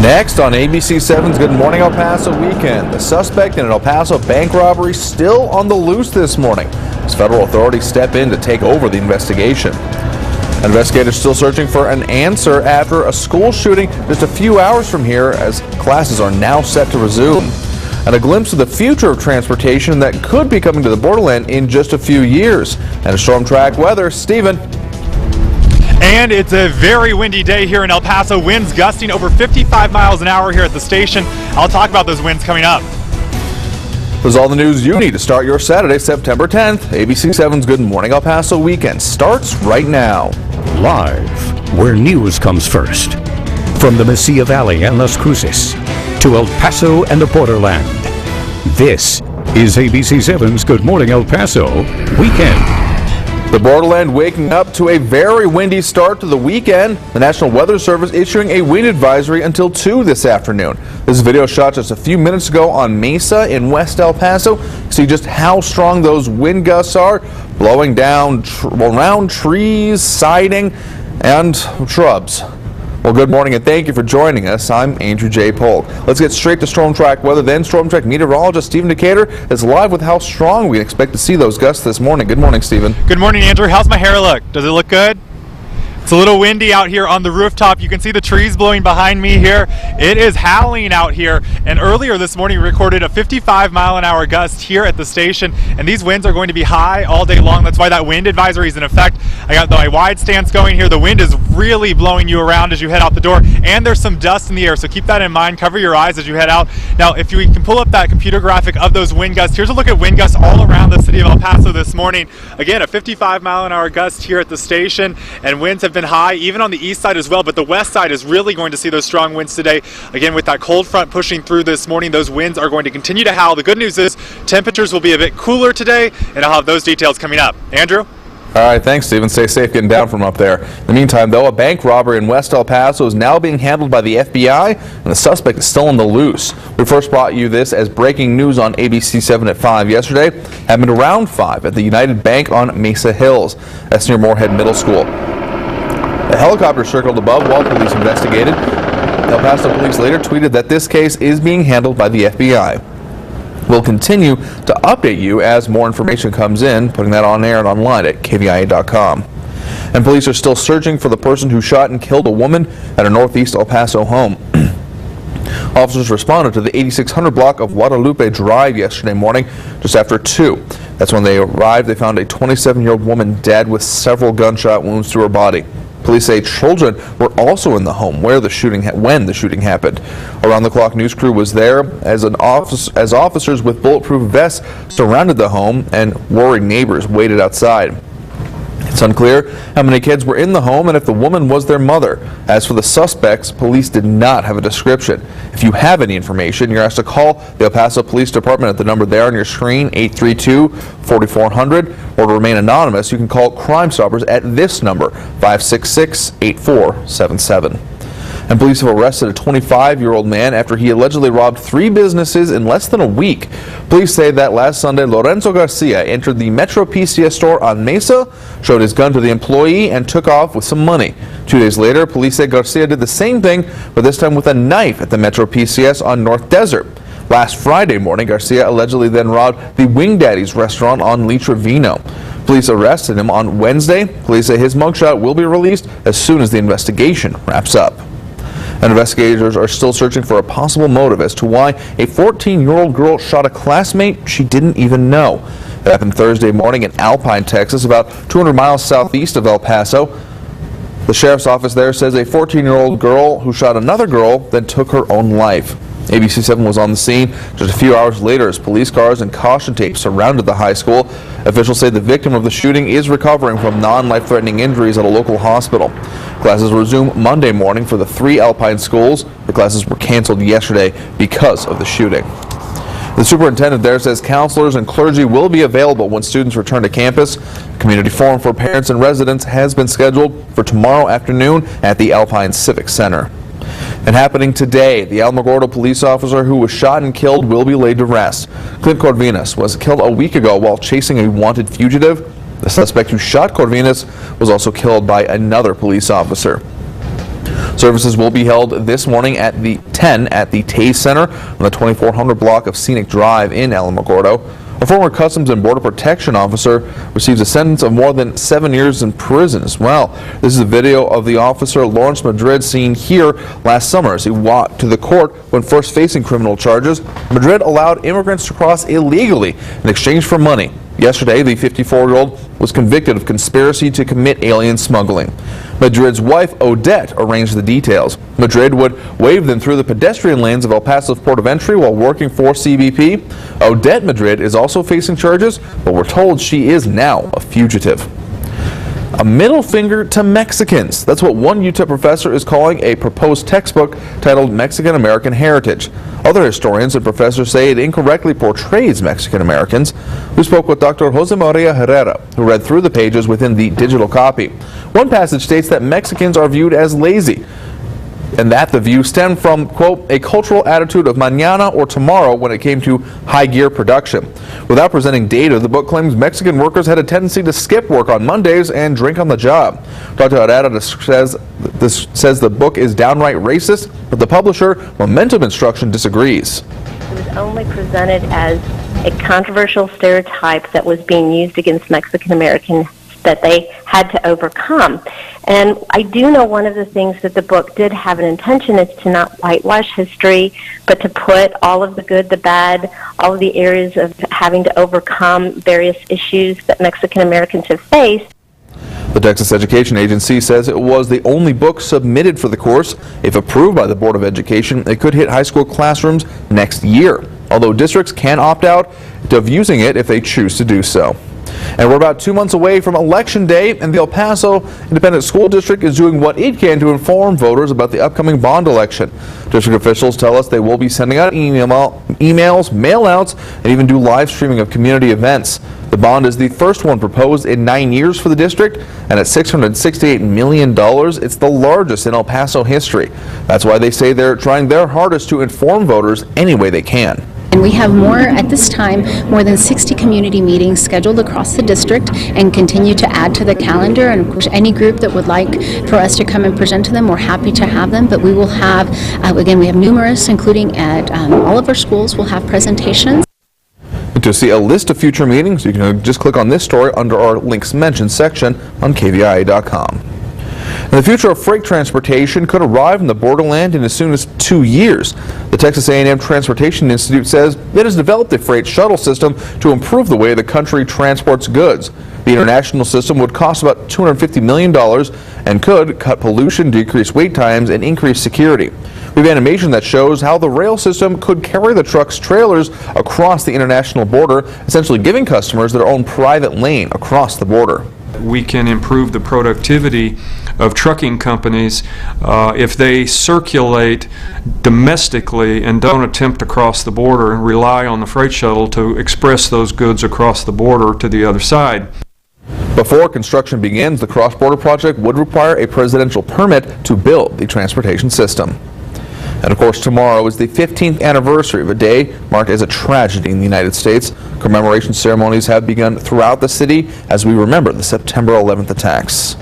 Next on ABC7's Good Morning El Paso Weekend, the suspect in an El Paso bank robbery still on the loose this morning as federal authorities step in to take over the investigation. Investigators still searching for an answer after a school shooting just a few hours from here as classes are now set to resume. And a glimpse of the future of transportation that could be coming to the borderland in just a few years. And a storm track weather, Stephen. And it's a very windy day here in El Paso. Winds gusting over 55 miles an hour here at the station. I'll talk about those winds coming up. There's all the news you need to start your Saturday, September 10th. ABC7's Good Morning El Paso Weekend starts right now. Live, where news comes first. From the Mesilla Valley and Las Cruces to El Paso and the borderland. This is ABC7's Good Morning El Paso Weekend. The borderland waking up to a very windy start to the weekend. The National Weather Service issuing a wind advisory until 2 this afternoon. This video shot just a few minutes ago on Mesa in West El Paso. See just how strong those wind gusts are, blowing down around trees, siding, and shrubs. Well, good morning and thank you for joining us. I'm Andrew J. Polk. Let's get straight to storm track weather. Then storm track meteorologist Stephen Decatur is live with how strong we expect to see those gusts this morning. Good morning, Stephen. Good morning, Andrew. How's my hair look? Does it look good? It's a little windy out here on the rooftop. You can see the trees blowing behind me here. It is howling out here. And earlier this morning we recorded a 55-mile-an-hour gust here at the station. And these winds are going to be high all day long. That's why that wind advisory is in effect. I got my wide stance going here. The wind is really blowing you around as you head out the door. And there's some dust in the air, so keep that in mind. Cover your eyes as you head out. Now, if we can pull up that computer graphic of those wind gusts, here's a look at wind gusts all around the city of El Paso this morning. Again, a 55-mile-an-hour gust here at the station. And winds have been high, even on the east side as well, but the west side is really going to see those strong winds today. Again, with that cold front pushing through this morning, those winds are going to continue to howl. The good news is temperatures will be a bit cooler today, and I'll have those details coming up. Andrew? All right, thanks, Stephen. Stay safe getting down from up there. In the meantime, though, a bank robbery in West El Paso is now being handled by the FBI, and the suspect is still on the loose. We first brought you this as breaking news on ABC7 at 5 yesterday. Happened around 5 at the United Bank on Mesa Hills. That's near Moorhead Middle School. A helicopter circled above while police investigated. El Paso police later tweeted that this case is being handled by the FBI. We'll continue to update you as more information comes in, putting that on air and online at KVIA.com. And police are still searching for the person who shot and killed a woman at a northeast El Paso home. Officers responded to the 8600 block of Guadalupe Drive yesterday morning just after 2. That's when they arrived. They found a 27-year-old woman dead with several gunshot wounds to her body. Police say children were also in the home when the shooting happened. Around-the-clock news crew was there as officers with bulletproof vests surrounded the home and worried neighbors waited outside. It's unclear how many kids were in the home and if the woman was their mother. As for the suspects, police did not have a description. If you have any information, you're asked to call the El Paso Police Department at the number there on your screen, 832-4400, or to remain anonymous, you can call Crime Stoppers at this number, 566-8477. And police have arrested a 25-year-old man after he allegedly robbed 3 businesses in less than a week. Police say that last Sunday, Lorenzo Garcia entered the Metro PCS store on Mesa, showed his gun to the employee, and took off with some money. 2 days later, police say Garcia did the same thing, but this time with a knife at the Metro PCS on North Desert. Last Friday morning, Garcia allegedly then robbed the Wing Daddy's restaurant on Lee Trevino. Police arrested him on Wednesday. Police say his mugshot will be released as soon as the investigation wraps up. And investigators are still searching for a possible motive as to why a 14-year-old girl shot a classmate she didn't even know. It happened Thursday morning in Alpine, Texas, about 200 miles southeast of El Paso. The sheriff's office there says a 14-year-old girl who shot another girl then took her own life. ABC7 was on the scene just a few hours later as police cars and caution tape surrounded the high school. Officials say the victim of the shooting is recovering from non-life-threatening injuries at a local hospital. Classes resume Monday morning for the 3 Alpine schools. The classes were canceled yesterday because of the shooting. The superintendent there says counselors and clergy will be available when students return to campus. A community forum for parents and residents has been scheduled for tomorrow afternoon at the Alpine Civic Center. And happening today, the Alamogordo police officer who was shot and killed will be laid to rest. Clint Corvinas was killed a week ago while chasing a wanted fugitive. The suspect who shot Corvinas was also killed by another police officer. Services will be held this morning at 10 at the Taze Center on the 2400 block of Scenic Drive in Alamogordo. A former Customs and Border Protection officer receives a sentence of more than 7 years in prison as well. This is a video of the officer Lawrence Madrid seen here last summer as he walked to the court when first facing criminal charges. Madrid allowed immigrants to cross illegally in exchange for money. Yesterday, the 54-year-old was convicted of conspiracy to commit alien smuggling. Madrid's wife, Odette, arranged the details. Madrid would wave them through the pedestrian lanes of El Paso's port of entry while working for CBP. Odette Madrid is also facing charges, but we're told she is now a fugitive. A middle finger to Mexicans. That's what one UTEP professor is calling a proposed textbook titled Mexican American Heritage. Other historians and professors say it incorrectly portrays Mexican Americans. We spoke with Dr. Jose Maria Herrera, who read through the pages within the digital copy. One passage states that Mexicans are viewed as lazy, and that the view stemmed from, quote, a cultural attitude of mañana or tomorrow when it came to high gear production. Without presenting data, the book claims Mexican workers had a tendency to skip work on Mondays and drink on the job. Dr. Herrera says the book is downright racist, but the publisher, Momentum Instruction, disagrees. It was only presented as a controversial stereotype that was being used against Mexican Americans that they had to overcome. And I do know one of the things that the book did have an intention is to not whitewash history, but to put all of the good, the bad, all of the areas of having to overcome various issues that Mexican Americans have faced. The Texas Education Agency says it was the only book submitted for the course. If approved by the Board of Education, it could hit high school classrooms next year, although districts can opt out of using it if they choose to do so. And we're about 2 months away from Election Day, and the El Paso Independent School District is doing what it can to inform voters about the upcoming bond election. District officials tell us they will be sending out emails, mail-outs, and even do live streaming of community events. The bond is the first one proposed in 9 years for the district, and at $668 million, it's the largest in El Paso history. That's why they say they're trying their hardest to inform voters any way they can. And we have at this time, more than 60 community meetings scheduled across the district and continue to add to the calendar. And of course, any group that would like for us to come and present to them, we're happy to have them. But we will have, again, we have numerous, including at all of our schools, we'll have presentations. To see a list of future meetings, you can just click on this story under our links mentioned section on KVIA.com. And the future of freight transportation could arrive in the borderland in as soon as 2 years. The Texas A&M Transportation Institute says it has developed a freight shuttle system to improve the way the country transports goods. The international system would cost about $250 million and could cut pollution, decrease wait times, and increase security. We have animation that shows how the rail system could carry the truck's trailers across the international border, essentially giving customers their own private lane across the border. We can improve the productivity of trucking companies if they circulate domestically and don't attempt to cross the border and rely on the freight shuttle to express those goods across the border to the other side. Before construction begins, the cross-border project would require a presidential permit to build the transportation system. And of course, tomorrow is the 15th anniversary of a day marked as a tragedy in the United States. Commemoration ceremonies have begun throughout the city as we remember the September 11th attacks.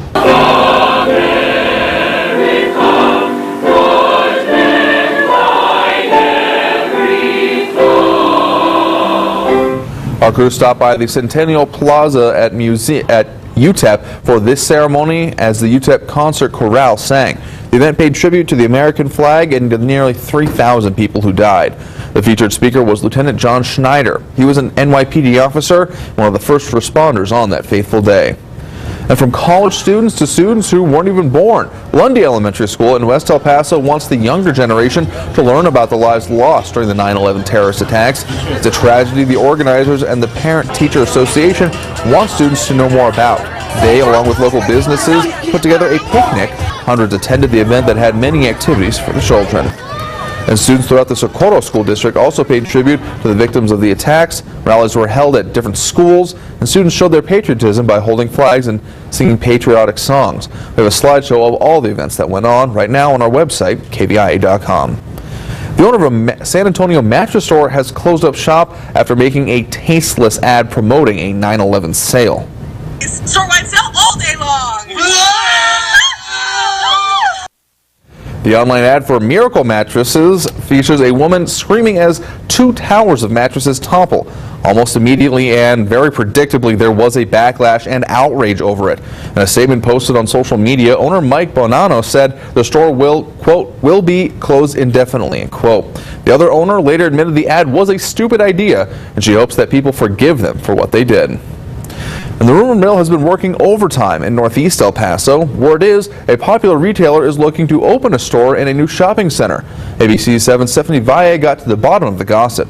Our crew stopped by the Centennial Plaza at UTEP for this ceremony as the UTEP Concert Chorale sang. The event paid tribute to the American flag and to the nearly 3,000 people who died. The featured speaker was Lieutenant John Schneider. He was an NYPD officer, one of the first responders on that fateful day. And from college students to students who weren't even born, Lundy Elementary School in West El Paso wants the younger generation to learn about the lives lost during the 9/11 terrorist attacks. It's a tragedy the organizers and the Parent-Teacher Association want students to know more about. They, along with local businesses, put together a picnic. Hundreds attended the event that had many activities for the children. And students throughout the Socorro School District also paid tribute to the victims of the attacks. Rallies were held at different schools, and students showed their patriotism by holding flags and singing patriotic songs. We have a slideshow of all the events that went on right now on our website, KVIA.com. The owner of a San Antonio mattress store has closed up shop after making a tasteless ad promoting a 9/11 sale. Store wide sale all day long. The online ad for Miracle Mattresses features a woman screaming as 2 towers of mattresses topple. Almost immediately and very predictably, there was a backlash and outrage over it. In a statement posted on social media, owner Mike Bonanno said the store will, quote, will be closed indefinitely, end quote. The other owner later admitted the ad was a stupid idea, and she hopes that people forgive them for what they did. And the rumor mill has been working overtime in Northeast El Paso. Word is, a popular retailer is looking to open a store in a new shopping center. ABC 7's Stephanie Valle got to the bottom of the gossip.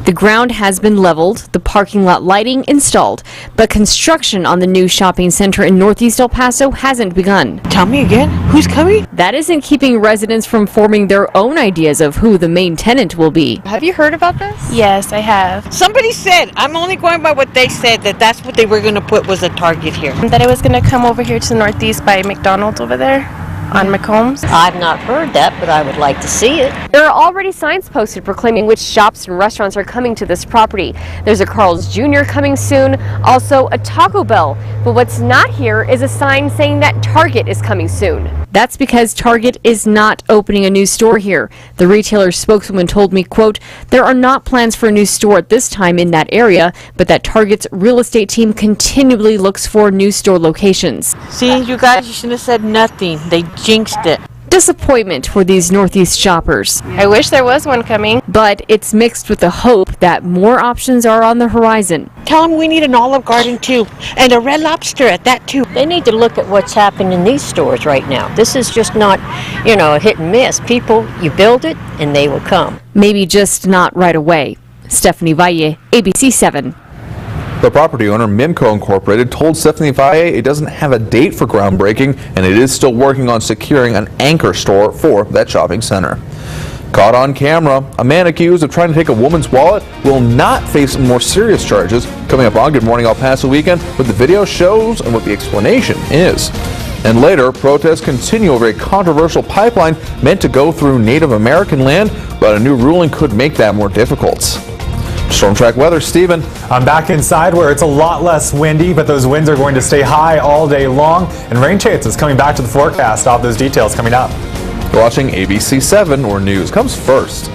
The ground has been leveled, the parking lot lighting installed, but construction on the new shopping center in Northeast El Paso hasn't begun. Tell me again, who's coming? That isn't keeping residents from forming their own ideas of who the main tenant will be. Have you heard about this? Yes, I have. Somebody said, I'm only going by what they said, that that's what they were going to put was a Target here. That it was going to come over here to the Northeast by McDonald's over there on McCombs. I've not heard that, but I would like to see it. There are already signs posted proclaiming which shops and restaurants are coming to this property. There's a Carl's Jr. coming soon, also a Taco Bell. But what's not here is a sign saying that Target is coming soon. That's because Target is not opening a new store here. The retailer's spokeswoman told me, quote, there are not plans for a new store at this time in that area, but that Target's real estate team continually looks for new store locations. See, you guys, you shouldn't have said nothing. They jinxed it. Disappointment for these Northeast shoppers. I wish there was one coming. But it's mixed with the hope that more options are on the horizon. Tell them we need an Olive Garden too, and a Red Lobster at that too. They need to look at what's happening in these stores right now. This is just not, you know, a hit and miss. People, you build it and they will come. Maybe just not right away. Stephanie Valle, ABC 7. The property owner, Mimco Incorporated, told Stephanie Valle it doesn't have a date for groundbreaking and it is still working on securing an anchor store for that shopping center. Caught on camera, a man accused of trying to take a woman's wallet will not face more serious charges. Coming up on Good Morning El Paso Weekend, what the video shows and what the explanation is. And later, protests continue over a controversial pipeline meant to go through Native American land, but a new ruling could make that more difficult. Storm Track weather, Steven. I'm back inside where it's a lot less windy, but those winds are going to stay high all day long, and rain chances coming back to the forecast. I'll have those details coming up. You're watching ABC 7, where news comes first.